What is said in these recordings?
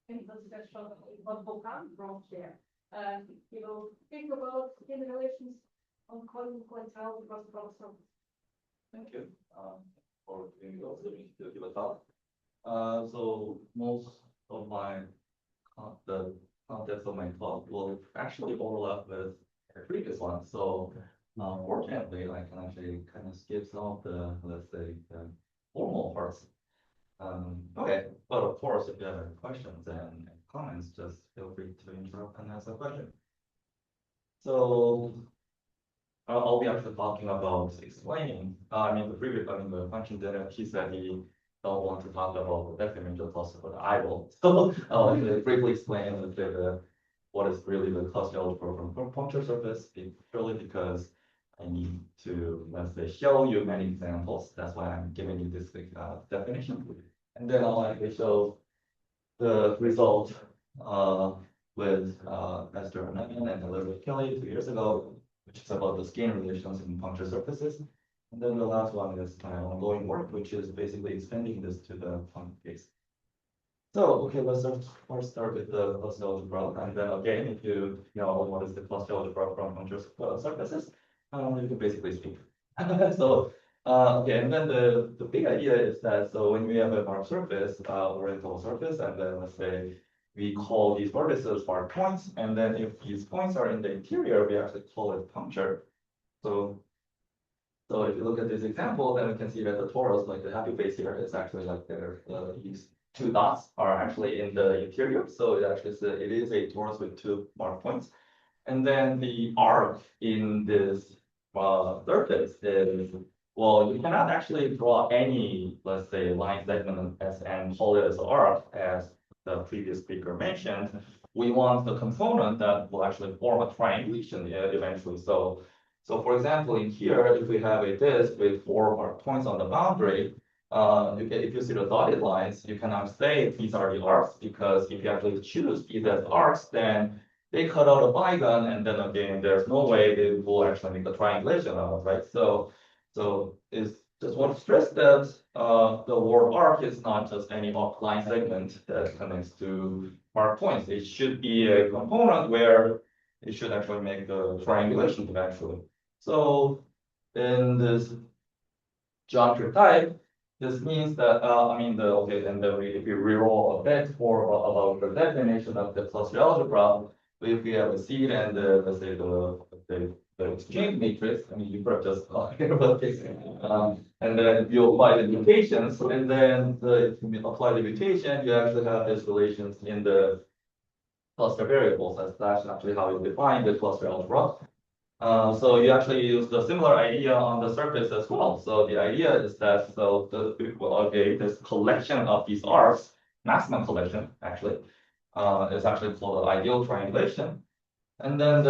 in the discussion of Wonwoo Kang from there, think about skin relations on combinatorial across problem. Thank you for giving me to give a talk. So most of the contents of my talk will actually overlap with the previous one. So fortunately, I can actually kind of skip some of the, let's say, the formal parts. Okay, but of course, if you have any questions and comments, just feel free to interrupt and ask a question. So I'll be actually talking about explaining. The function that he said he don't want to talk about the differential cluster, but I will. So I'll actually briefly explain what is really the cluster algebra from puncture surface, purely because I need to, let's say, show you many examples. That's why I'm giving you this definition. And then I'll actually show the result with Esther Banaian and Elizabeth Kelley 2 years ago, which is about the Skein relations in puncture surfaces. And then the last one is my ongoing work, which is basically extending this to the puncture case. So, okay, let's first start with the cluster algebra. And then again, if you know what is the cluster algebra from puncture surfaces, you can basically speak. So, okay, and then the big idea is that, so when we have a marked surface, orientable surface, and then let's say we call these vertices marked points, and then if these points are in the interior, we actually call it puncture. So if you look at this example, then we can see that the torus, like the happy face here, is actually like these two dots are actually in the interior. So it is a torus with two marked points. And then the arc in this surface is, well, you cannot actually draw any, let's say, line segment and call it as arc, as the previous speaker mentioned. We want the component that will actually form a triangulation eventually. So for example, in here, if we have a disk with 4 marked points on the boundary, if you see the dotted lines, you cannot say these are the arcs, because if you actually choose these as arcs, then they cut out a polygon, and then again, there's no way they will actually make a triangulation out of, right? So it's just want to stress that the word arc is not just any line segment that connects to marked points. It should be a component where it should actually make the triangulation eventually. So in this geometry type, this means that and then if we reroll a bit for about the definition of the cluster algebra, if we have a seed and let's say the exchange matrix, you could have just talking about this, and then you apply the mutations, and then if you apply the mutation, you actually have these relations in the cluster variables. That's actually how you define the cluster algebra. So you actually use the similar idea on the surface as well. So the idea is that this collection of these arcs, maximum collection actually, is actually called the ideal triangulation. And then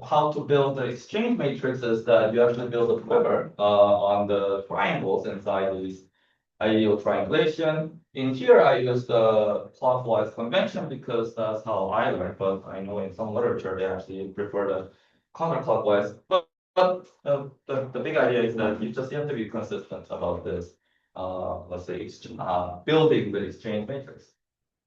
how to build the exchange matrix is that you actually build a quiver on the triangles inside these ideal triangulation. In here, I use the clockwise convention because that's how I learned, but I know in some literature they actually prefer the counterclockwise. But the big idea is that you just have to be consistent about this, let's say, building the exchange matrix.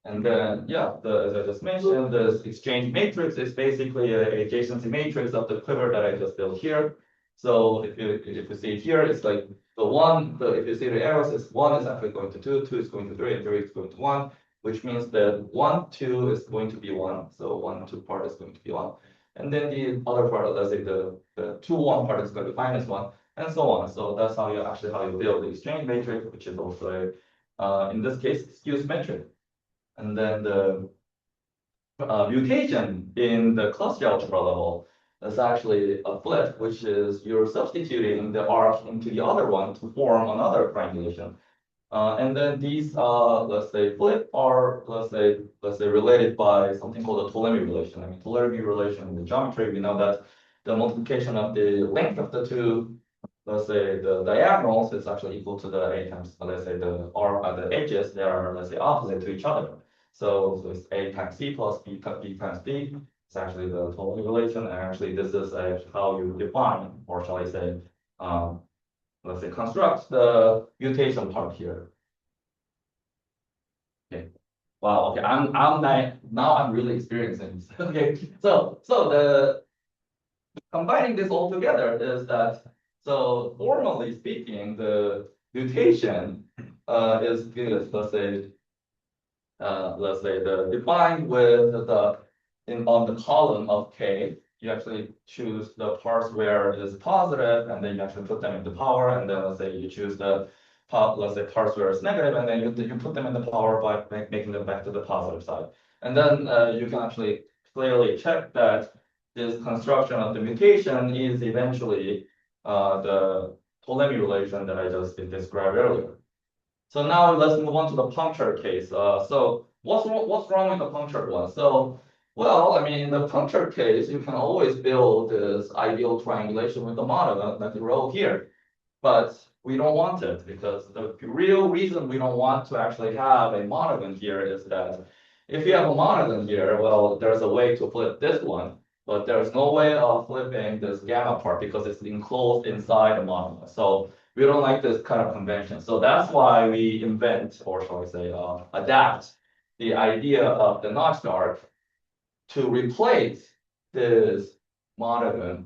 And then, as I just mentioned, this exchange matrix is basically an adjacency matrix of the quiver that I just built here. So if you see it here, it's like if you see the arrows, it's 1 is actually going to 2, 2 is going to 3, and 3 is going to 1, which means that 1, 2 is going to be 1. So 1, 2 part is going to be 1. And then the other part, let's say the 2, 1 part is going to be -1, and so on. So that's how you build the exchange matrix, which is also, in this case, skew symmetric. And then the mutation in the cluster algebra level is actually a flip, which is you're substituting the arc into the other one to form another triangulation. And then these, let's say, flip are, let's say, related by something called a Ptolemy relation. Ptolemy relation in the geometry, we know that the multiplication of the length of the two, let's say, the diagonals is actually equal to the a times, let's say, the edges, they are, let's say, opposite to each other. So it's a times c plus b times d. It's actually the Ptolemy relation, and actually this is how you define, or shall I say, let's say, construct the mutation part here. Okay. Wow. Okay. Now I'm really experiencing this. Okay. So the combining this all together is that, so formally speaking, the mutation is good, let's say the defined with the on the column of K, you actually choose the parts where it is positive, and then you actually put them in the power, and then let's say you choose the let's say parts where it's negative, and then you put them in the power by making them back to the positive side. And then you can actually clearly check that this construction of the mutation is eventually the Ptolemy relation that I just described earlier. So now let's move on to the punctured case. So what's wrong with the punctured one? So, well, I mean, in the punctured case, you can always build this ideal triangulation with the model that you wrote here. But we don't want it, because the real reason we don't want to actually have a monogon here is that if you have a monogon here, well, there's a way to flip this one, but there's no way of flipping this gamma part because it's enclosed inside the monogon. So we don't like this kind of convention. So that's why we invent, or shall I say, adapt the idea of the notch dart to replace this monogon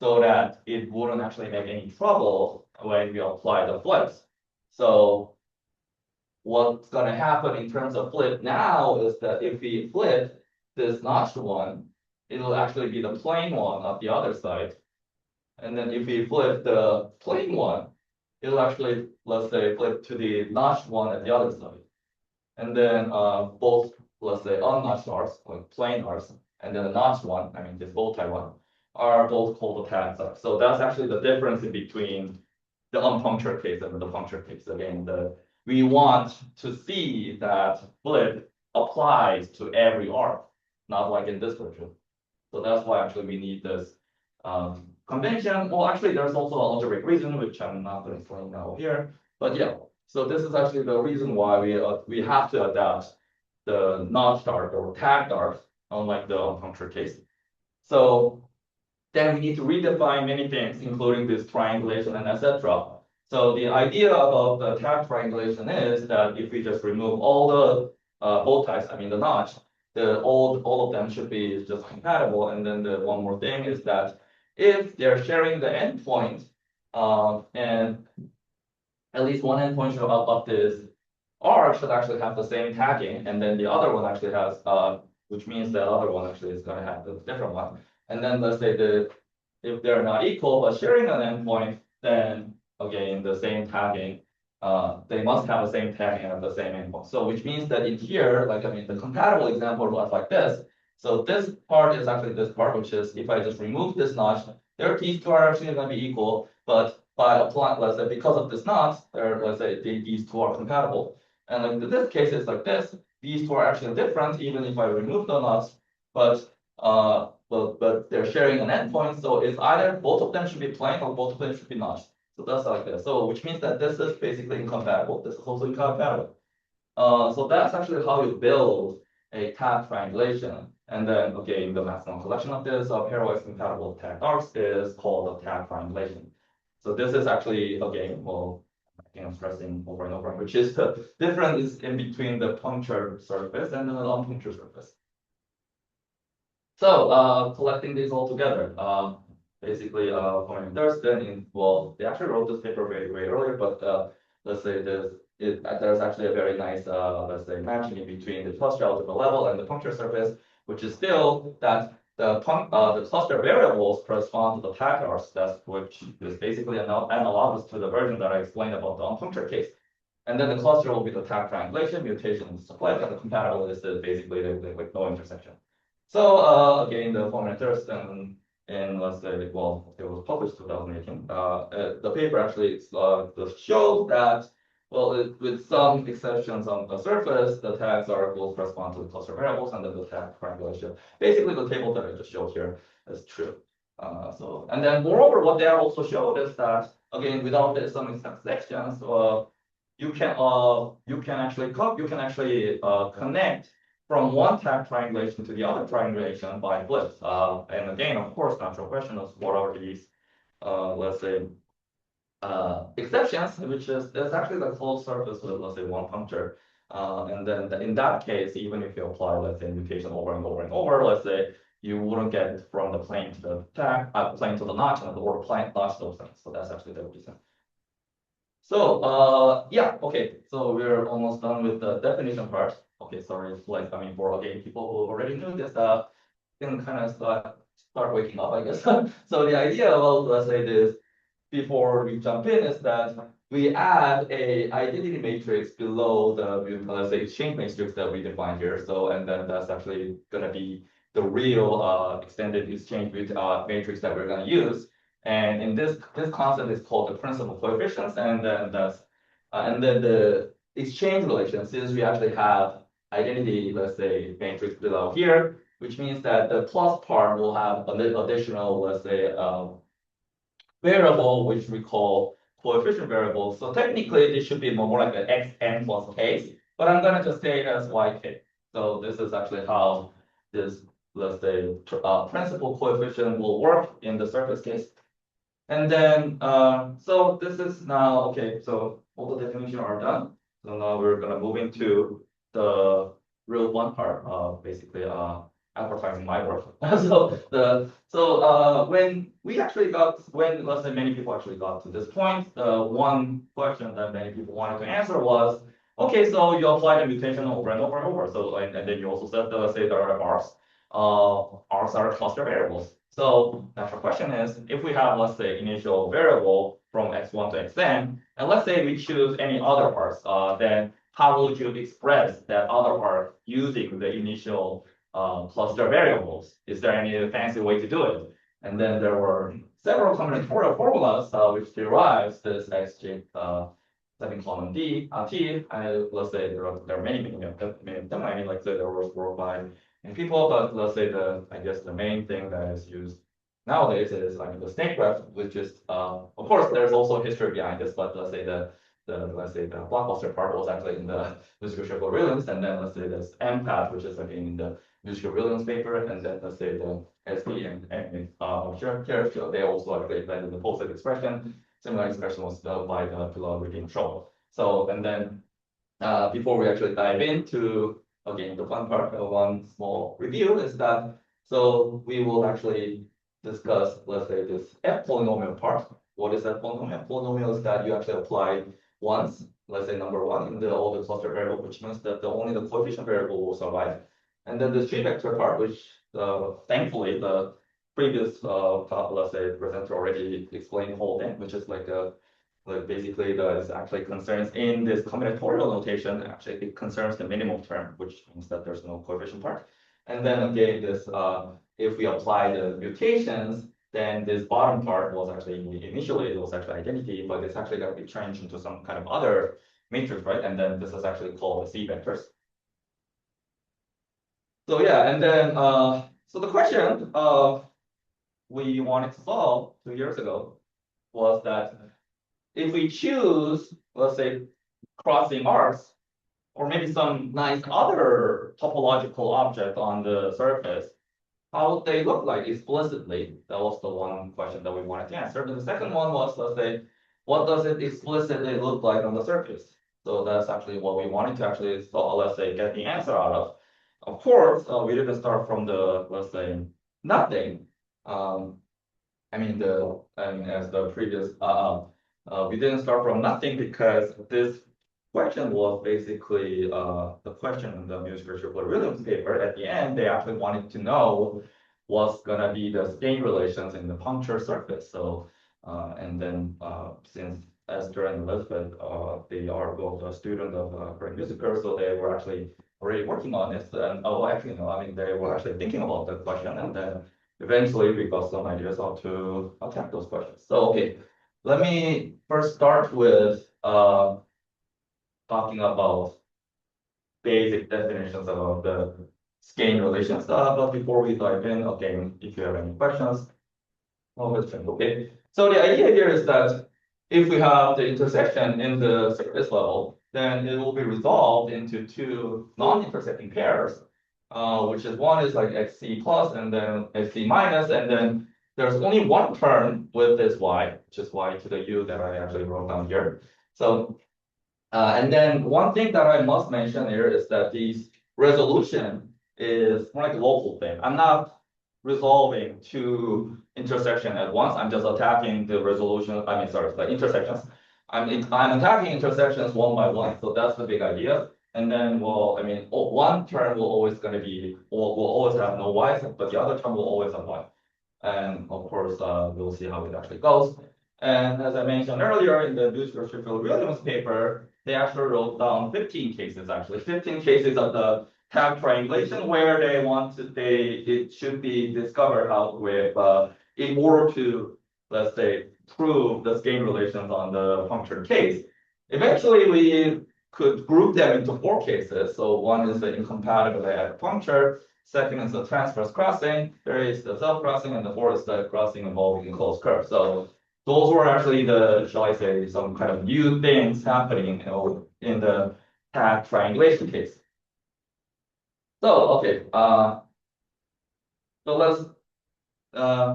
so that it wouldn't actually make any trouble when we apply the flips. So what's going to happen in terms of flip now is that if we flip this notched one, it'll actually be the plain one of the other side. And then if we flip the plain one, it'll actually, let's say, flip to the notched one at the other side. And then both, let's say, unnotched arcs, like plain arcs, and then the notched one, I mean, this bow tie one, are both called the tag arcs. So that's actually the difference in between the unpunctured case and the punctured case. Again, we want to see that flip applies to every arc, not like in this version. So that's why actually we need this convention. Well, actually, there's also an algebraic reason, which I'm not going to explain now here. But yeah, so this is actually the reason why we have to adapt the notch dart or tag dart, unlike the unpunctured case. So then we need to redefine many things, including this triangulation and etc. So the idea about the tag triangulation is that if we just remove all the bow ties, I mean the notch, all of them should be just compatible. And then the one more thing is that if they're sharing the endpoint, and at least one endpoint of this arc should actually have the same tagging, and then the other one actually has, which means the other one actually is going to have a different one. And then let's say if they're not equal but sharing an endpoint, then again the same tagging, they must have the same tagging at the same endpoint. So which means that in here, like I mean, the compatible example looks like this. So this part is actually this part, which is if I just remove this notch, these two are actually going to be equal, but by applying, let's say, because of this notch, let's say these two are compatible. And like in this case, it's like this. These two are actually different, even if I remove the knots, but they're sharing an endpoint. So it's either both of them should be plain or both of them should be notched. So that's like this. So which means that this is basically incompatible. This is also incompatible. So that's actually how you build a tag triangulation. And then again, the maximum collection of this pairwise compatible tag arcs is called a tag triangulation. So this is actually again, well, I'm stressing over and over, which is the difference in between the punctured surface and the non-punctured surface. So collecting these all together, basically, Huang and Thurston, well, they actually wrote this paper way earlier, but let's say there's actually a very nice, let's say, matching in between the cluster algebra level and the puncture surface, which is still that the cluster variables correspond to the tag arcs, which is basically analogous to the version that I explained about the unpunctured case. And then the cluster will be the tag triangulation, mutation, and split, and the compatible is basically like no intersection. So again, the Huang and Thurston in, let's say, well, it was published 2018. The paper actually shows that, well, with some exceptions on the surface, the tags will correspond to the cluster variables, and then the tag triangulation. Basically, the table that I just showed here is true. And then moreover, what they also showed is that, again, without some exceptions, you can actually connect from one tag triangulation to the other triangulation by flips. And again, of course, natural question is what are these, let's say, exceptions, which is there's actually the closed surface with, let's say, one puncture. And then in that case, even if you apply, let's say, mutation over and over and over, let's say, you wouldn't get it from the plane to the tag, plane to the notch, or plane notch those things. So that's actually the reason. So yeah, okay. So we're almost done with the definition part. Okay, sorry, like I mean, for again people who already knew this, can kind of start waking up, I guess. So the idea about, let's say, this before we jump in is that we add a identity matrix below the, let's say, exchange matrix that we define here. So, and then that's actually going to be the real extended exchange matrix that we're going to use. And in this concept is called the principal coefficients, and then the exchange relation, since we actually have identity, let's say, matrix below here, which means that the plus part will have an additional, let's say, variable, which we call coefficient variable. So technically, this should be more like an xn plus k, but I'm going to just say it as yk. So this is actually how this, let's say, principal coefficient will work in the surface case. And then, so this is now, okay, so all the definitions are done. So now we're going to move into the real fun part of basically advertising my work. When let's say many people actually got to this point, the one question that many people wanted to answer was, okay, so you apply the mutation over and over and over. So and then you also said, say there are R's. R's are cluster variables. So natural question is, if we have, let's say, initial variable from x1 to xn, and let's say we choose any other parts, then how would you express that other part using the initial cluster variables? Is there any fancy way to do it? And then there were several combinatorial formulas which derives this xj semicolon d t. And let's say there are many of them. I mean, like say there was work by many people, but let's say I guess the main thing that is used nowadays is like the snake graph, which is of course there's also history behind this, but let's say the blockbuster part was actually in the musical Williams, and then let's say this MPath, which is again in the musical Williams paper, and then let's say the SD and sure, they also actually invented the posted expression. Similar expression was done by the being shown. So, and then before we actually dive into again the fun part, one small review is that so we will actually discuss, let's say, this F polynomial part. What is that polynomial? Polynomial is that you actually apply once, let's say number one, in all the cluster variable, which means that only the coefficient variable will survive. And then the tree vector part, which thankfully the previous let's say presenter already explained the whole thing, which is like basically is actually concerns in this combinatorial notation. Actually, it concerns the minimum term, which means that there's no coefficient part. And then again, this if we apply the mutations, then this bottom part was actually initially it was actually identity, but it's actually going to be changed into some kind of other matrix, right? And then this is actually called the C vectors. So yeah, and then so the question we wanted to solve 2 years ago was that if we choose, let's say, crossing arcs, or maybe some nice other topological object on the surface, how would they look like explicitly? That was the one question that we wanted to answer. And the second one was, let's say, what does it explicitly look like on the surface? So that's actually what we wanted to actually, let's say, get the answer out of. Of course, we didn't start from the, let's say, nothing. As the previous, we didn't start from nothing because this question was basically the question in the musical Williams paper. At the end, they actually wanted to know what's gonna be the Skein relations in the punctured surface. So, and then since Esther and Elizabeth, they are both a student of Korean musical, so they were actually already working on this. And they were actually thinking about the question, and then eventually we got some ideas how to attack those questions. So, okay, let me first start with talking about basic definitions about the Skein relations. But before we dive in, okay, if you have any questions, okay. So the idea here is that if we have the intersection in the surface level, then it will be resolved into two non-intersecting pairs, which is one is like xc plus and then xc minus, and then there's only one term with this y, which is y to the u that I actually wrote down here. So And then one thing that I must mention here is that this resolution is more like a local thing. I'm not resolving two intersections at once. I'm just attacking the resolution. I mean, sorry, the intersections. I'm attacking intersections one by one. So that's the big idea. And then, well, I mean, one term will always going to be, will always have no y's, but the other term will always have y. And of course, we'll see how it actually goes. And as I mentioned earlier in the Sheffield-Williams paper, they actually wrote down 15 cases, actually 15 cases of the tag triangulation where they want to, it should be discovered how with, in order to, let's say, prove the Skein relations on the punctured case. Eventually, we could group them into 4 cases. So one is the incompatibility at puncture. Second is the transverse crossing. There is the self-crossing, and the fourth is the crossing involving enclosed curve. So those were actually the, shall I say, some kind of new things happening, in the tag triangulation case. So, okay, so let's,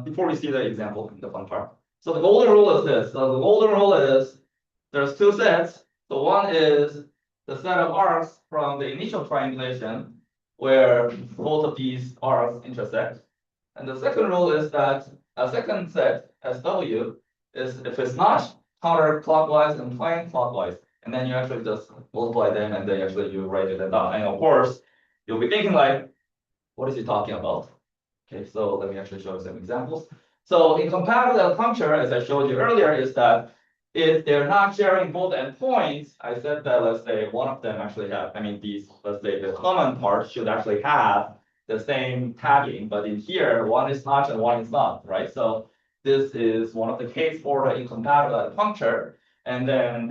before we see the example, the fun part. So the golden rule is this. So the golden rule is there's 2 sets. So one is the set of arcs from the initial triangulation where both of these arcs intersect. And the second rule is that a second set, SW, is if it's not counterclockwise and plane clockwise, and then you actually just multiply them and then actually you write it down. And of course, you'll be thinking like, what is he talking about? Okay, so let me actually show you some examples. So incompatible puncture, as I showed you earlier, is that if they're not sharing both endpoints, I said that let's say one of them actually have, I mean, these, let's say the common part should actually have the same tagging, but in here, one is not and one is not, right? So this is one of the case for the incompatible puncture. And then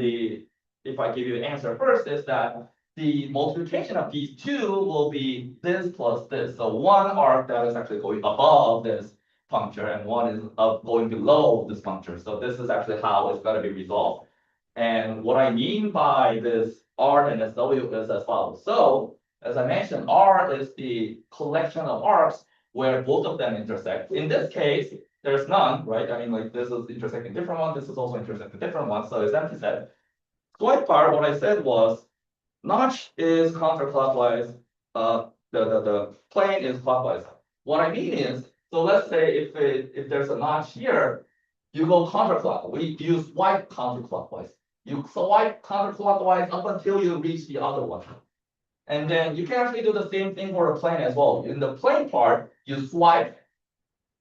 if I give you the answer first, is that the multiplication of these 2 will be this plus this. So one arc that is actually going above this puncture and one is going below this puncture. So this is actually how it's going to be resolved. And what I mean by this R and SW is as follows. So as I mentioned, R is the collection of arcs where both of them intersect. In this case, there's none, right? I mean, like this is intersecting different one. This is also intersecting different one. So it's empty set. Swipe part, what I said was notch is counterclockwise. The plane is clockwise. What I mean is, so let's say if there's a notch here, you go counterclockwise. You swipe counterclockwise. You swipe counterclockwise up until you reach the other one. And then you can actually do the same thing for a plane as well. In the plane part, you swipe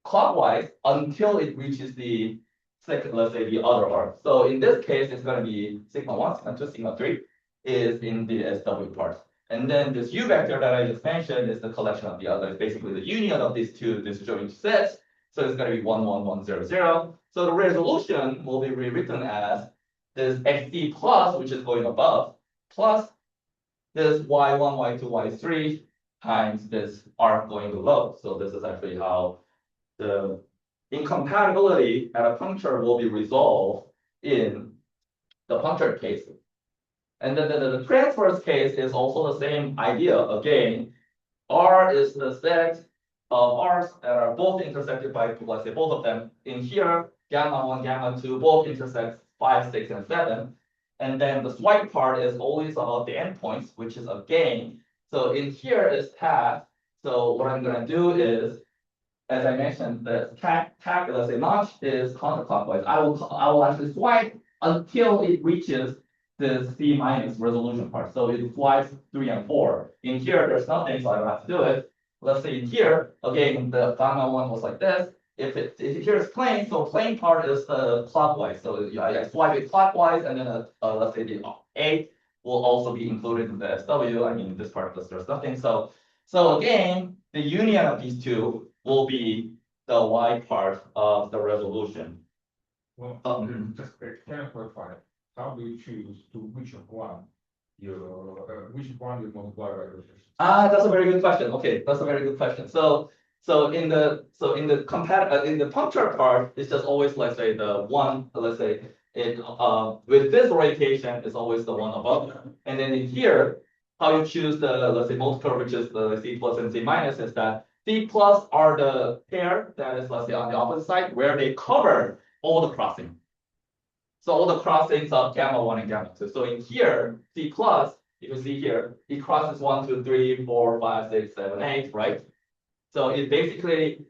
clockwise until it reaches the second, let's say the other arc. So in this case, it's going to be sigma 1, sigma 2, sigma 3 is in the SW part. And then this U vector that I just mentioned is the collection of the others, basically the union of these 2 disjoint sets. So it's going to be 1, 1, 1, 0, 0. So the resolution will be rewritten as this XD plus, which is going above, plus this Y1, Y2, Y3 times this arc going below. So this is actually how the incompatibility at a puncture will be resolved in the punctured case. And then the transverse case is also the same idea. Again, R is the set of R's that are both intersected by, let's say both of them. In here, gamma 1, gamma 2 both intersect 5, 6, and 7. And then the swipe part is always about the endpoints, which is a gain. So in here is path. So what I'm going to do is, as I mentioned, the tag, let's say notch is counterclockwise. I will actually swipe until it reaches the C minus resolution part. So it swipes 3 and 4. In here, there's nothing, so I don't have to do it. Let's say in here, again, the gamma 1 was like this. If here is plane, so plane part is the clockwise. So I swipe it clockwise, and then let's say the 8 will also be included in the SW. I mean, this part there's nothing. So again, the union of these 2 will be the Y part of the resolution. Well, just can I clarify? How do you choose to which one you multiply by the resistance? That's a very good question. Okay, that's a very good question. So in the puncture part, it's just always, let's say the one, let's say it with this orientation is always the one above. And then in here, how you choose the, let's say, multiple, which is the C plus and C minus, is that C plus are the pair that is, let's say, on the opposite side where they cover all the crossing. So all the crossings of gamma 1 and gamma 2. So in here, C plus, if you see here, it crosses 1, 2, 3, 4, 5, 6, 7, 8, right? So it basically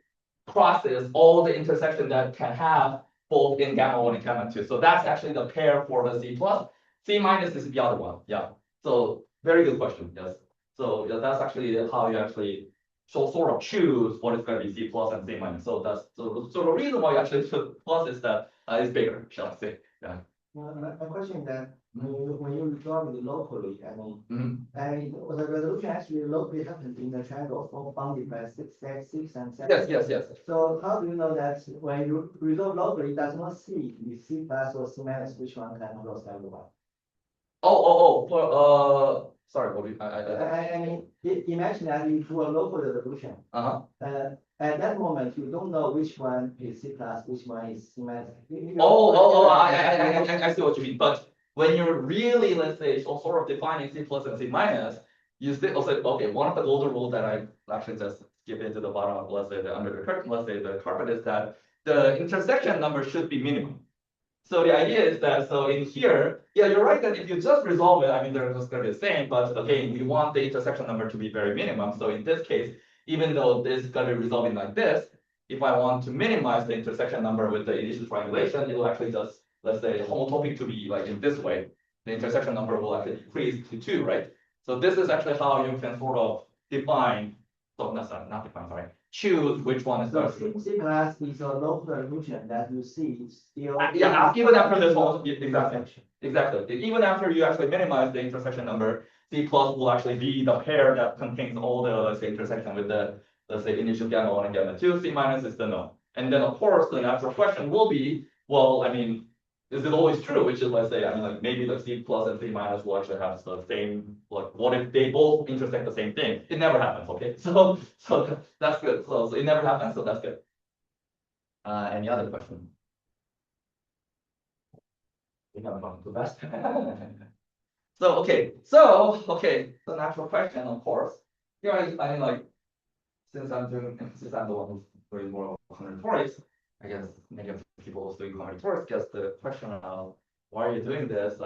crosses all the intersection that can have both in gamma 1 and gamma 2. So that's actually the pair for the C plus. C minus is the other one. Yeah. So very good question. Yes. So yeah, that's actually how you actually sort of choose what is going to be C plus and C minus. So that's so the reason why you actually choose plus is that it's bigger, shall I say? Yeah. My question is that when you resolve it locally, Mhm. and the resolution actually locally happens in the triangle from bounded by six and 7. Yes. So how do you know that when you resolve locally, it does not see the C plus or C minus, which one can cross everyone? Sorry, what do you, I mean, imagine that you do a local resolution. At that moment, you don't know which one is C plus, which one is C minus. I see what you mean. But when you're really, let's say, sort of defining C plus and C minus, you still say, okay, one of the golden rules that I actually just skip into the bottom of, let's say, the under the curtain, let's say the carpet is that the intersection number should be minimum. So the idea is that, so in here, yeah, you're right that if you just resolve it, I mean, they're just going to be the same, but again, we want the intersection number to be very minimum. So in this case, even though this is going to be resolving like this, if I want to minimize the intersection number with the initial triangulation, it will actually just, let's say, homotopic to be like in this way. The intersection number will actually increase to 2, right? So this is actually how you can sort of define, so not define, sorry, choose which one is So best. C plus is a local resolution that you see still. Yeah, even after this whole, exactly. Even after you actually minimize the intersection number, C plus will actually be the pair that contains all the, let's say, intersection with the, let's say, initial gamma 1 and gamma 2. C minus is the no. And then, of course, the natural question will be, well, I mean, is it always true? Which is, let's say, I mean, like maybe the C plus and C minus will actually have the same, like, what if they both intersect the same thing? It never happens, okay? So that's good. So it never happens, so that's good. Any other question? We haven't gone too fast. So natural question, of course. Here I mean, like, since I'm the one who's doing more of combinatorics, I guess many of the people who's doing combinatorics gets the question of why are you doing this?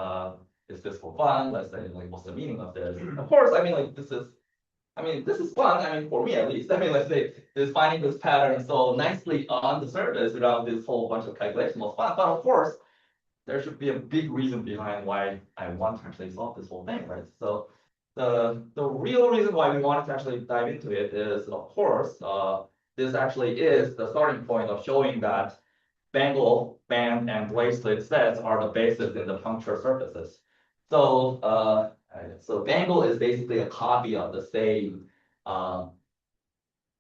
Is this for fun? Let's say, like, what's the meaning of this? Of course, I mean, like, this is fun. I mean, for me at least. I mean, let's say, is finding this pattern so nicely on the surface without this whole bunch of calculations was fun. But of course, there should be a big reason behind why I want to actually solve this whole thing, right? So the real reason why we wanted to actually dive into it is, of course, this actually is the starting point of showing that bangle, band, and bracelet sets are the basis in the puncture surfaces. So so bangle is basically a copy of the same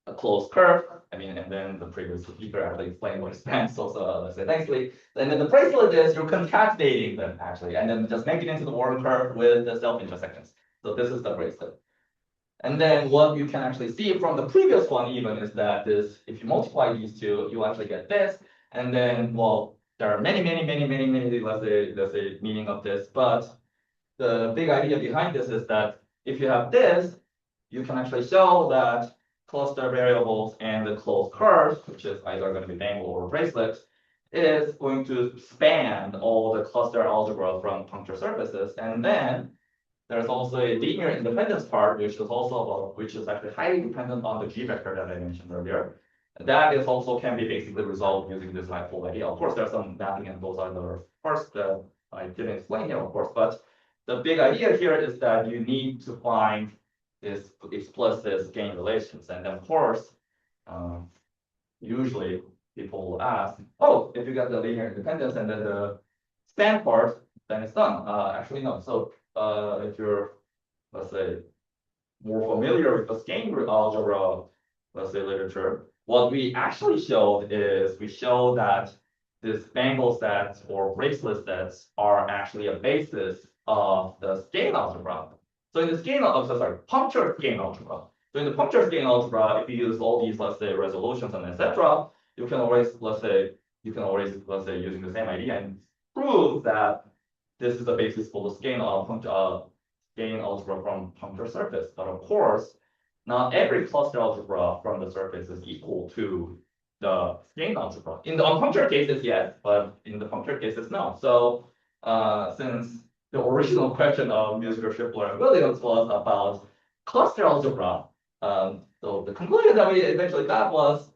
a closed curve. I mean, and then the previous speaker actually explained what is band, so let's say nicely. And then the bracelet is you're concatenating them actually, and then just make it into the Warren curve with the self-intersections. So this is the bracelet. And then what you can actually see from the previous one even is that this, if you multiply these two, you actually get this. And then, well, there are many, let's say meaning of this, but the big idea behind this is that if you have this, you can actually show that cluster variables and the closed curve, which is either going to be bangle or bracelet, is going to span all the cluster algebra from puncture surfaces. And then there's also a linear independence part, which is actually highly dependent on the G vector that I mentioned earlier. That is also can be basically resolved using this whole idea. Of course, there's some mapping and those are the parts that I didn't explain here, of course, but the big idea here is that you need to find this explicit Skein relations. And of course, usually people will ask, oh, if you get the linear independence and then the span part, then it's done. Actually, no. So if you're, let's say, more familiar with the Skein algebra, let's say literature, what we actually showed is we show that this bangle sets or bracelet sets are actually a basis of the Skein algebra. So in the puncture Skein algebra. So in the puncture Skein algebra, if you use all these, let's say, resolutions and etc., you can always, let's say, using the same idea and prove that this is the basis for the Skein algebra from puncture surface. But of course, not every cluster algebra from the surface is equal to the Skein algebra. In the unpunctured cases, yes, but in the punctured cases, no. So since the original question of musical Shipler and Williams was about cluster algebra, so the conclusion that we eventually got was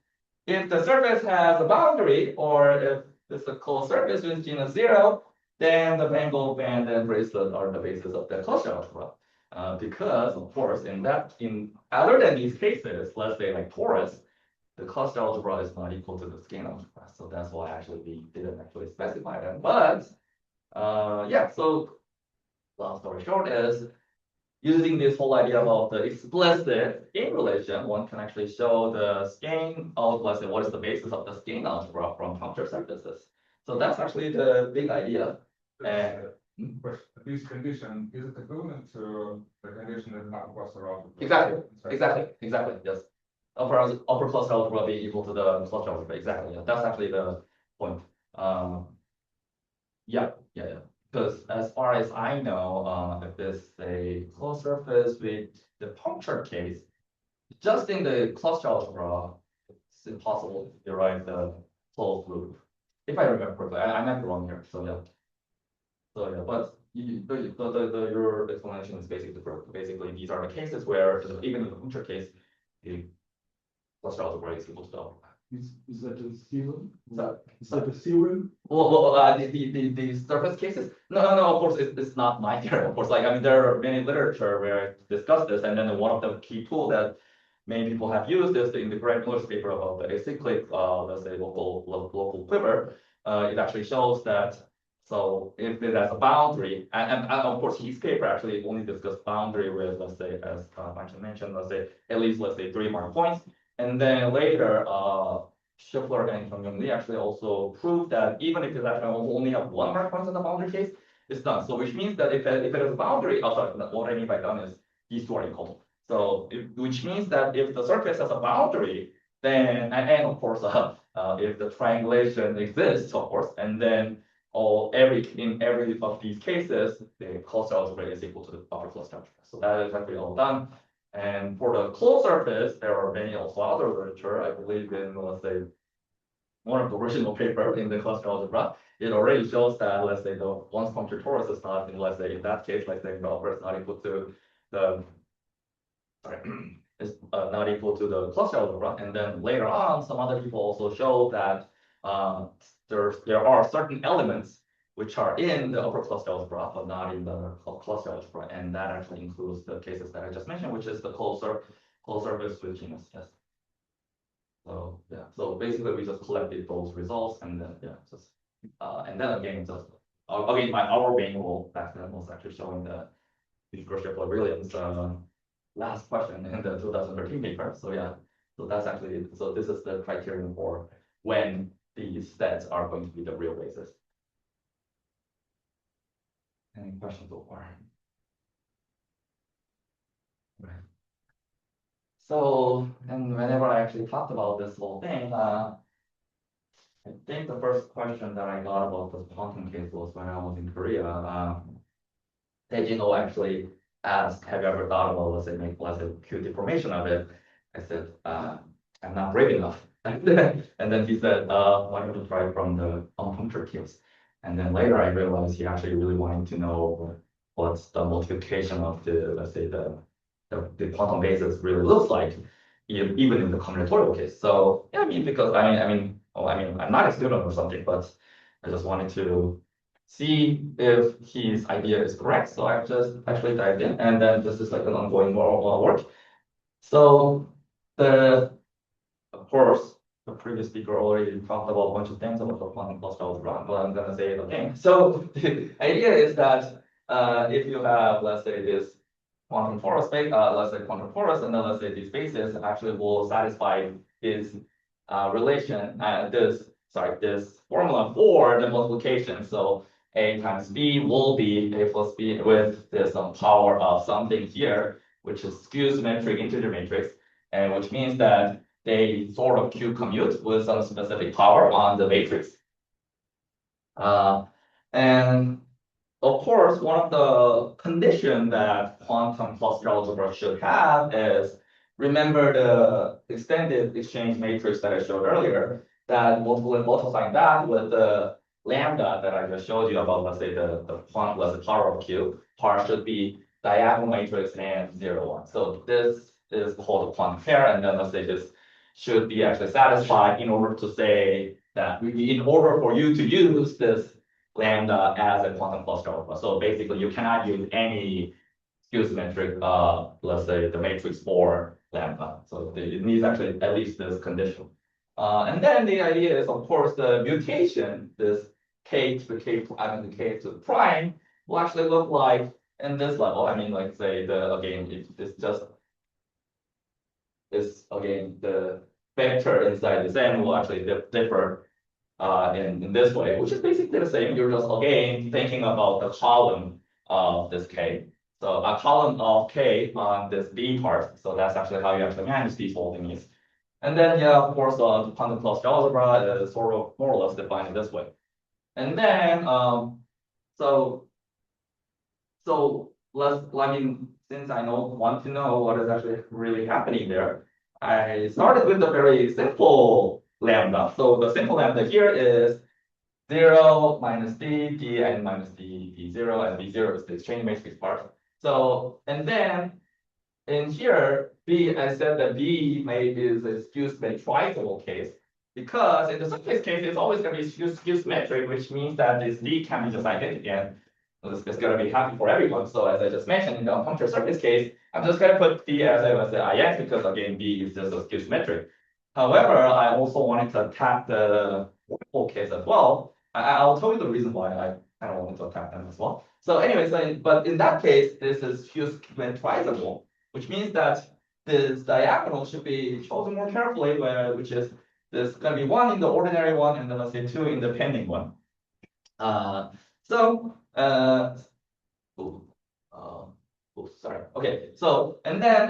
if the surface has a boundary, or if it's a closed surface with genus 0, then the Van Gogh band and bracelet are the basis of the cluster algebra. Because of course, in other than these cases, let's say like torus, the cluster algebra is not equal to the Skein algebra. So that's why actually we didn't actually specify that. But yeah, so long story short is using this whole idea of the explicit Skein relation, one can actually show the Skein of, let's say, what is the basis of the Skein algebra from punctured surfaces. So that's actually the big idea. And But this condition is it equivalent to the condition that not cluster algebra? exactly, yes. Upper cluster algebra being equal to the cluster algebra, exactly. Yeah. That's actually the point. Yeah. Because as far as I know, if it's a closed surface with the punctured case, just in the cluster algebra, it's impossible to derive the closed loop. If I remember correctly, I might be wrong here. So yeah. But your explanation is basically correct. Basically, these are the cases where even in the punctured case, the cluster algebra is equal to the algebra. Is that a theorem? So, Is that a theorem? the surface cases? No, of course, it's not my theorem. Of course, like, I mean, there are many literature where I discuss this, and then one of the key tools that many people have used is in the Greg Miller's paper about the acyclic, let's say, local quiver. It actually shows that, so if it has a boundary, and of course, his paper actually only discussed boundary with, let's say, as I mentioned, let's say, at least, let's say, 3 mark points. And then later, Schiffler and Chung Lee actually also proved that even if it actually only have 1 mark point in the boundary case, it's done. So which means that if it has a boundary, sorry, what I mean by done is these 2 are equal. So which means that if the surface has a boundary, then and of course if the triangulation exists, of course, and then in every of these cases, the cluster algebra is equal to the upper cluster algebra. So that is actually all done. And for the closed surface, there are many also other literature. I believe in, let's say, one of the original paper in the cluster algebra, it already shows that, let's say, the once punctured torus is not, in, let's say, in that case, let's say the upper is not equal to the, sorry, is not equal to the cluster algebra. And then later on, some other people also show that there are certain elements which are in the upper cluster algebra, but not in the cluster algebra. And that actually includes the cases that I just mentioned, which is the closed surface with genus, yes. So yeah, so basically we just collected those results and then and then again again our manual back then was actually showing the Shipler Williams last question in the 2013 paper. So yeah, so that's actually, so this is the criterion for when these sets are going to be the real basis. Any questions so far? Right. So, and whenever I actually talked about this whole thing, I think the first question that I got about this quantum case was when I was in Korea. Tejino actually asked, have you ever thought about, let's say, make, let's say, q-deformation of it? I said, I'm not brave enough. And then he said, why don't you try from the unpunctured case? And then later I realized he actually really wanted to know what's the multiplication of the, let's say, the quantum basis really looks like, even in the combinatorial case. So yeah, I mean, because I mean, I'm not a student or something, but I just wanted to see if his idea is correct. So I just actually dived in, and then this is like an ongoing work. So of course, the previous speaker already talked about a bunch of things about the quantum cluster algebra, but I'm gonna say it again. So the idea is that if you have, let's say, this quantum torus space, let's say quantum torus, and then let's say these bases actually will satisfy this relation, this formula for the multiplication. So a times b will be a plus b with this power of something here, which is skew symmetric integer matrix, and which means that they sort of q-commute with some specific power on the matrix. And of course, one of the conditions that quantum cluster algebra should have is remember the extended exchange matrix that I showed earlier, that multiplying that with the lambda that I just showed you about, let's say let's say power of Q, part should be diagonal matrix and 0, 1. So this is called a quantum pair, and then let's say this should be actually satisfied in order to say that in order for you to use this lambda as a quantum cluster algebra. So basically you cannot use any skew symmetric, let's say the matrix for lambda. So it needs actually at least this condition. And then the idea is, of course, the mutation, this k to the k to the prime, will actually look like in this level. I mean, like say it's just again the vector inside this n will actually differ in this way, which is basically the same. You're just again thinking about the column of this k. So a column of k on this b part. So that's actually how you actually manage these foldings. And then, yeah, of course, the quantum cluster algebra is sort of more or less defined in this way. And then, so since I want to know what is actually really happening there, I started with a very simple lambda. So the simple lambda here is 0 minus d n minus d0, and d0 is the exchange matrix part. So, and then in here, B, I said that B is a skew symmetrical case, because in the surface case, it's always going to be skew symmetric, which means that this D can be just identical, and it's going to be happy for everyone. So as I just mentioned, in the unpunctured surface case, I'm just going to put D as a IX, because again, B is just a skew symmetric. However, I also wanted to attack the Wonwoo case as well. I'll tell you the reason why I kind of wanted to attack them as well. So anyways, but in that case, this is skew symmetrical, which means that this diagonal should be chosen more carefully, which is there's going to be 1 in the ordinary one, and then let's say 2 in the pending one. Sorry. Okay. So and then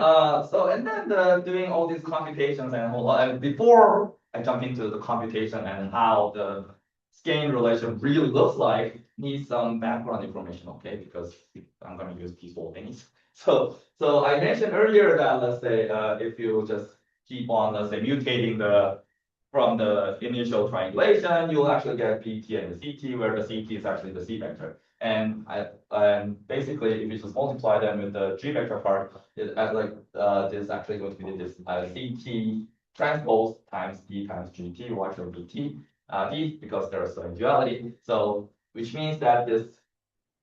doing all these computations and before I jump into the computation and how the Skein relation really looks like, need some background information, okay? Because I'm going to use peaceful things. So I mentioned earlier that, let's say, if you just keep on, let's say, mutating from the initial triangulation, you'll actually get PT and the CT, where the CT is actually the C vector. And basically, if you just multiply them with the G vector part, this is actually going to be this CT transpose times D times GT, will actually be D, because there's a duality. So which means that this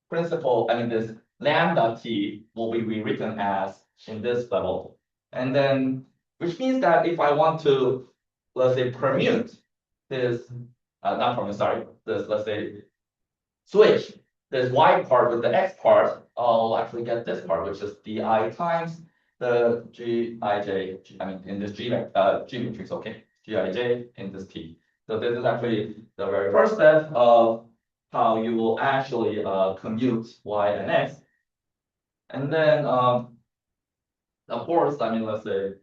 this lambda t will be rewritten as in this level. And then, which means that if I want to, let's say, permute this, let's say, switch this y part with the x part, I'll actually get this part, which is di times the gij, in this G matrix, okay, gij in this T. So this is actually the very first step of how you will actually commute y and x. And then, of course, let's say,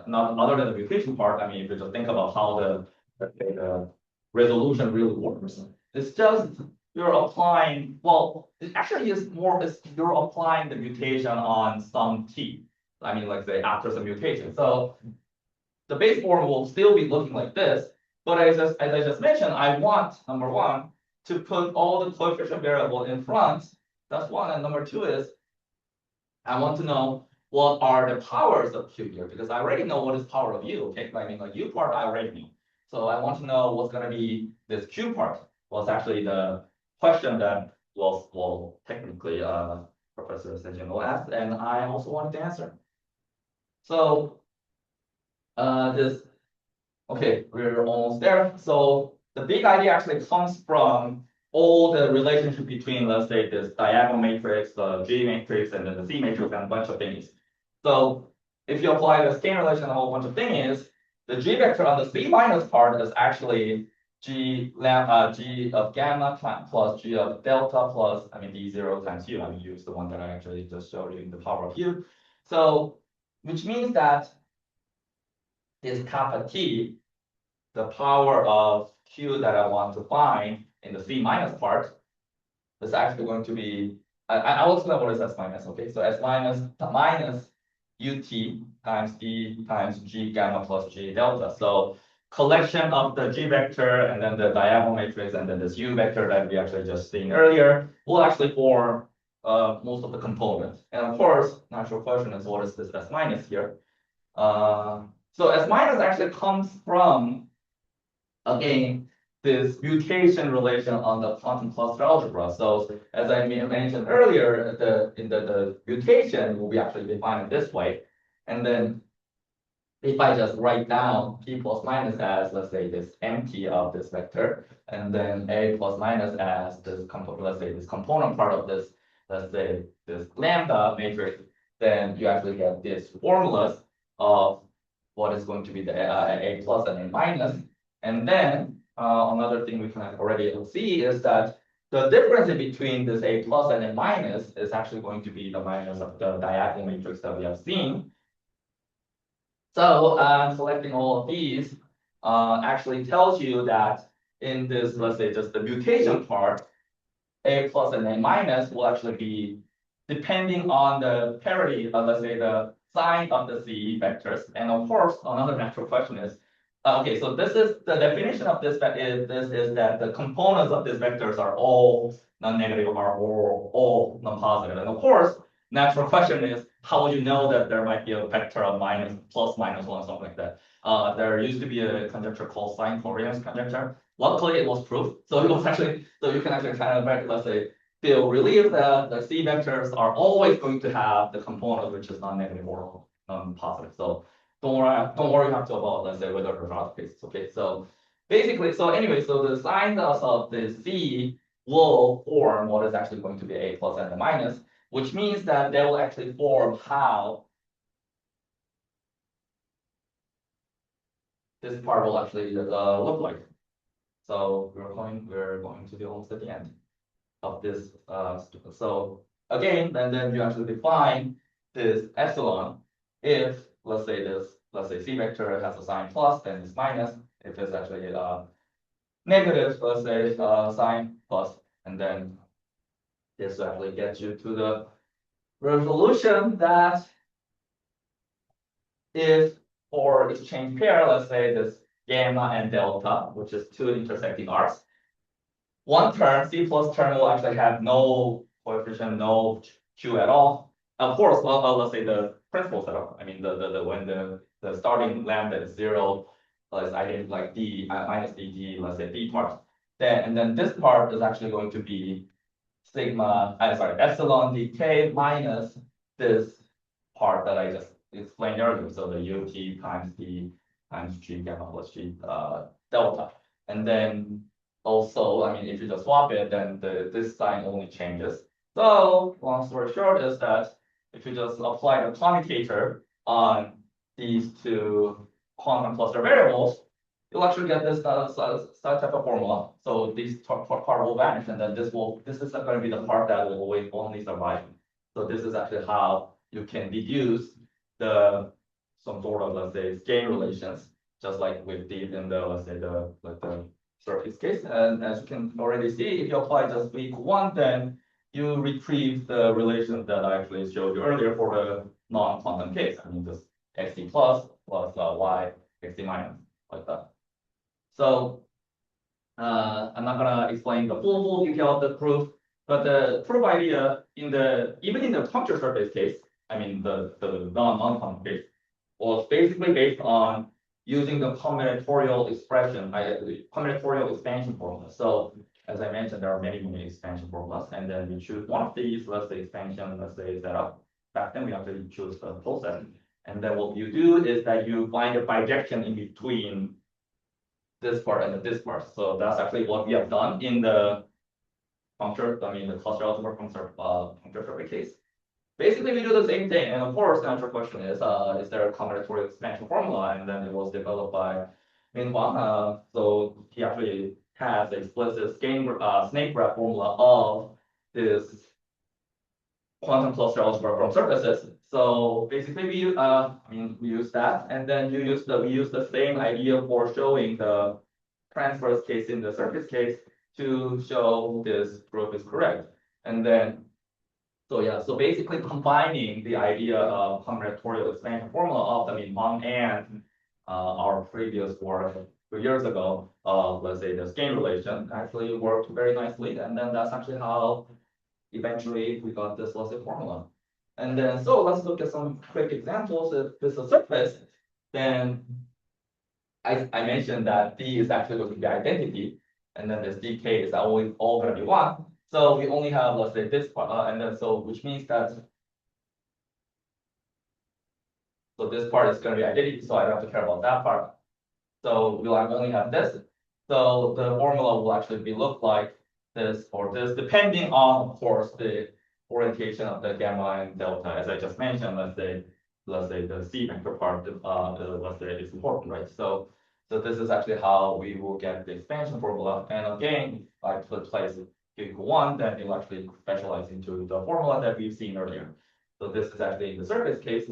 not other than the mutation part, if you just think about how the resolution really works, it's just you're applying, well, it actually is more, you're applying the mutation on some t. Like say after some mutation. So the base form will still be looking like this, but as I just mentioned, I want, number one, to put all the coefficient variable in front. That's one. And number two is, I want to know what are the powers of Q here, because I already know what is power of U, okay? Like U part, I already know. So I want to know what's going to be this Q part. Well, it's actually the question that technically Professor Sejino asked, and I also wanted to answer. So okay, we're almost there. So the big idea actually comes from all the relationship between, let's say, this diagonal matrix, the G matrix, and then the C matrix, and a bunch of things. So if you apply the Skein relation and a whole bunch of things, the G vector on the C minus part is actually G of gamma plus G of delta plus, D0 times U. U is the one that I actually just showed you in the power of U. So, which means that this kappa T, the power of Q that I want to find in the C minus part, is actually going to be, I'll explain what is S minus, okay? So S minus ut times d times g gamma plus g delta. So collection of the g vector and then the diagonal matrix and then this u vector that we actually just seen earlier will actually form most of the components. And of course, natural question is what is this S minus here? So S minus actually comes from, again, this mutation relation on the quantum cluster algebra. So as I mentioned earlier, the mutation will be actually defined this way. And then if I just write down p plus minus as, let's say, this empty of this vector, and then a plus minus as this let's say this component part of this, let's say this lambda matrix, then you actually get this formulas of what is going to be the a plus and a minus. And then another thing we can already see is that the difference between this a plus and a minus is actually going to be the minus of the diagonal matrix that we have seen. So selecting all of these actually tells you that in this, let's say, just the mutation part, a plus and a minus will actually be depending on the parity of, let's say, the sign of the C vectors. And of course, another natural question is, okay, so this is the definition of this is that the components of these vectors are all non-negative or all non-positive. And of course, natural question is, how would you know that there might be a vector of minus, plus, minus one, something like that? There used to be a conjecture called sign covariance conjecture. Luckily, it was proved. So it was actually, so you can actually kind of, let's say, feel relieved that the C vectors are always going to have the component which is non-negative or non-positive. So don't worry after about, let's say, whether or not it's okay. So basically, so anyway, so the signs of the C will form what is actually going to be a plus and a minus, which means that they will actually form how this part will actually look like. So we're going to be almost at the end of this. So again, and then you actually define this epsilon if let's say C vector has a sign plus, then it's minus. If it's actually negative, let's say sign plus, and then this actually gets you to the resolution that if for exchange pair, let's say this gamma and delta, which is two intersecting arcs, one term, C plus term will actually have no coefficient, no Q at all. Of course, well, let's say the principal setup. I mean, when the starting lambda is 0, is identical like d minus dt, let's say d part. And then this part is actually going to be sigma, epsilon dk minus this part that I just explained earlier. So the ut times d times g gamma plus g delta. And then also, I mean, if you just swap it, then this sign only changes. So long story short is that if you just apply the commutator on these two quantum cluster variables, you'll actually get this type of formula. So this part will vanish, and then this is going to be the part that will always only survive. So this is actually how you can deduce some sort of, let's say, Skein relations, just like we did in the, let's say, the surface case. And as you can already see, if you apply just weak 1, then you retrieve the relation that I actually showed you earlier for the non-quantum case. I mean, just xt plus y xt minus, like that. So I'm not gonna explain the full detail of the proof, but the proof idea even in the punctured surface case, I mean the non-quantum case, was basically based on using the combinatorial expression, combinatorial expansion formula. So as I mentioned, there are many expansion formulas, and then we choose one of these, let's say expansion, let's say setup. Back then we actually choose the full set. And then what you do is that you find a bijection in between this part and this part. So that's actually what we have done in the the cluster algebra punctured surface case. Basically, we do the same thing. And of course, the natural question is there a combinatorial expansion formula? And then it was developed by Huang. So he actually has explicit snake graph formula of this quantum cluster algebra from surfaces. So basically, we use that, and then we use the same idea for showing the transverse case in the surface case to show this proof is correct. And then So yeah, so basically combining the idea of combinatorial expansion formula of the Huang and our previous work 2 years ago, let's say the Skein relation actually worked very nicely, and then that's actually how eventually we got this, let's say, formula. And then so let's look at some quick examples. If this is a surface, then I mentioned that D is actually going to be identity, and then this dk is always all going to be 1. So we only have, let's say, this part, and then so which means that so this part is going to be identity, so I don't have to care about that part. So we'll only have this. So the formula will actually be look like this or this, depending on, of course, the orientation of the gamma and delta. As I just mentioned, let's say the C vector part, let's say is important, right? So this is actually how we will get the expansion formula. And again, if I place it equal 1, then it will actually specialize into the formula that we've seen earlier. So this is actually in the surface case.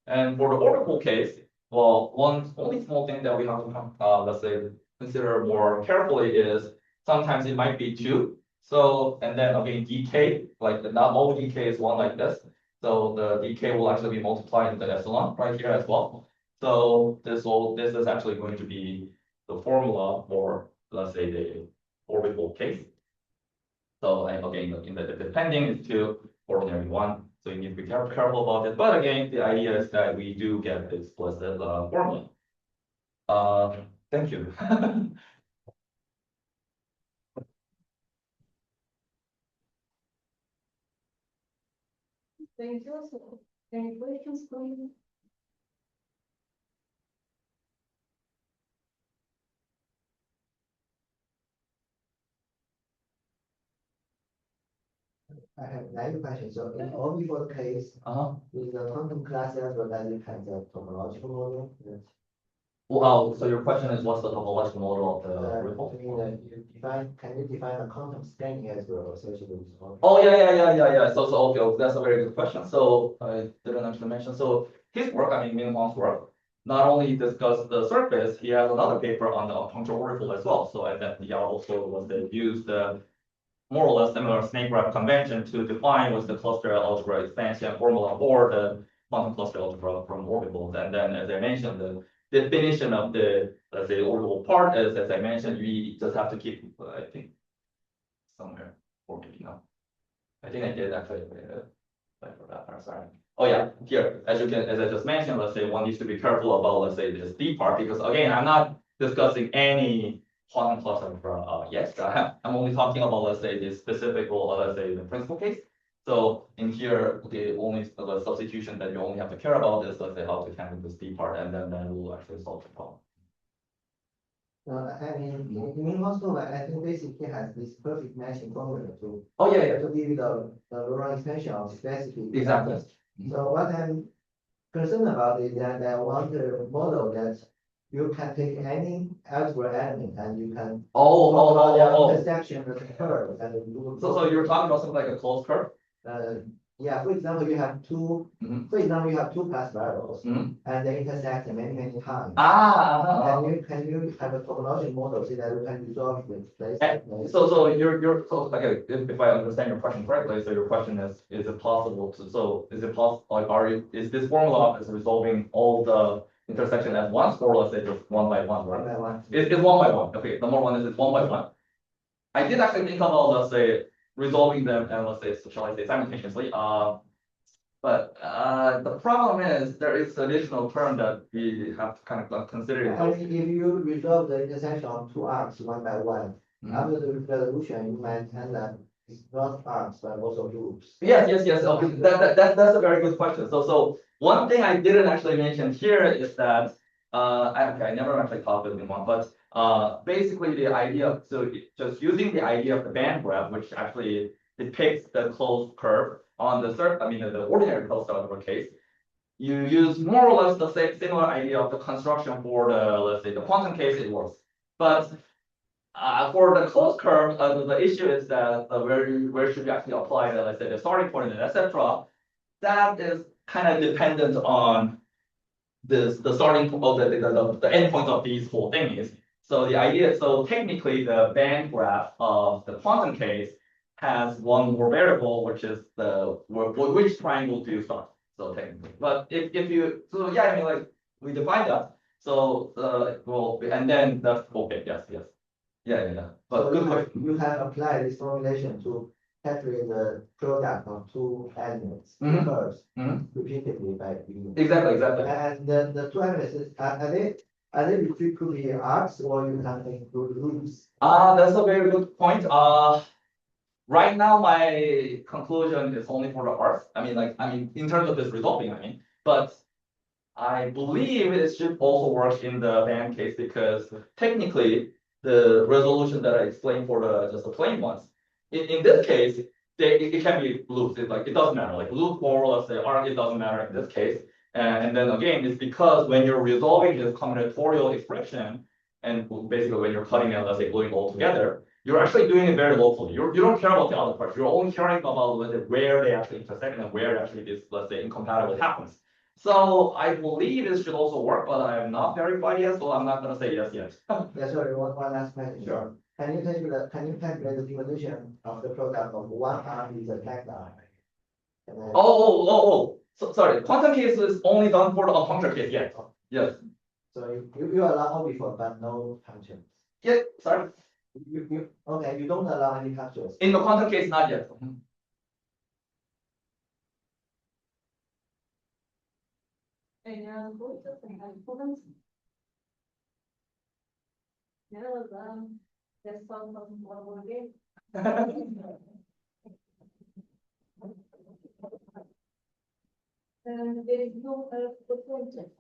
And for the orbital case, well, one only small thing that we have to let's say consider more carefully is sometimes it might be 2. So and then again dk, like not all dk is 1 like this. So the dk will actually be multiplied into epsilon right here as well. So this is actually going to be the formula for, let's say, the orbital case. So and again, in the depending is 2, ordinary 1. So you need to be careful about it. But again, the idea is that we do get this explicit formula. Thank you. Thank you. So, any questions from you? I have another question. So in all before case, with the quantum class algebra that you have the topological model. Well, so your question is what's the topological model of the ripple? Can you define a quantum scaling algebra associated with all? Oh yeah. So okay, that's a very good question. So I didn't actually mention. So his work, I mean Huang's work, not only discussed the surface, he has another paper on the unpunctured orbital as well. So and then he also was they used the more or less similar snake graph convention to define what's the cluster algebra expansion formula for the quantum cluster algebra from orbitals. And then, as I mentioned, the definition of the, let's say, orbital part is, as I mentioned, we just have to keep, I think, somewhere, or maybe not. I think I did actually, I forgot, I'm sorry. Oh yeah, here, as I just mentioned, let's say one needs to be careful about, let's say, this D part, because again, I'm not discussing any quantum cluster algebra yet. I'm only talking about, let's say, the specific, or let's say, the principal case. So in here, the only substitution that you only have to care about is, let's say, how to handle this D part, and then we'll actually solve the problem. I mean, also, I think basically has this perfect matching formula to. Oh yeah. To give you the Laurent extension of specific. Exactly. So what I'm concerned about is that I want a model that you can take any algebra element and you can. Intersection of the curve and do. So you're talking about something like a closed curve? Yeah, for example, you have two. For example, you have two class variables, and they intersect many times. Can you have a topological model so that you can resolve this? So you're okay. If I understand your question correctly, so your question is it possible to is it possible, like is this formula is resolving all the intersection at once, or let's say just one by one, right? One by one. It's one by one. Okay, number one is it's one by one. I did actually think about, let's say, resolving them and let's say, shall I say, simultaneously. But the problem is there is additional term that we have to kind of consider. If you resolve the intersection of two arcs one by one, after the resolution, you might end up it's not arcs but also loops. Yes. Okay, that's a very good question. So one thing I didn't actually mention here is that I never actually talked with anyone, but basically the idea of just using the idea of the band graph, which actually depicts the closed curve on the the ordinary closed algebra case, you use more or less the similar idea of the construction for the, let's say, the quantum case, it works. But for the closed curve, the issue is that where should you actually apply the, let's say, the starting point and etc. That is kind of dependent on the starting point, the end point of these whole things. So the idea, so technically the band graph of the quantum case has one more variable, which is which triangle do you start? So technically, but if you, so yeah, I mean, like, we define that. So, well, and then that's okay, yes, yes. Yeah. But So good question. you have applied this formulation to calculate the product of two elements, two Mhm. curves, Mhm. repeatedly by B. Exactly. And the two elements, are they referred to be arcs or you can include loops? That's a very good point. Right now, my conclusion is only for the arts. I mean, in terms of this resolving, but I believe it should also work in the band case because technically the resolution that I explained for just the plain ones, in this case, it can be loops. It doesn't matter. Like loop or let's say arc, it doesn't matter in this case. And then again, it's because when you're resolving this combinatorial expression, and basically when you're cutting and let's say gluing all together, you're actually doing it very locally. You don't care about the other parts. You're only caring about where they actually intersect and where actually this, let's say, incompatibility happens. So I believe this should also work, but I am not verified yet, so I'm not gonna say yes yet. Yeah, sorry, one last question. Sure. Can you calculate the dimension of the product of one arm is a tagline? And then- So, sorry, quantum case is only done for the unpunctured case, yes. Yes. So you allow only for but no functions. Yeah, sorry. Okay, you don't allow any functions. In the quantum case, not yet. Any other voices and comments? No, there's some more again. And there is no, the content.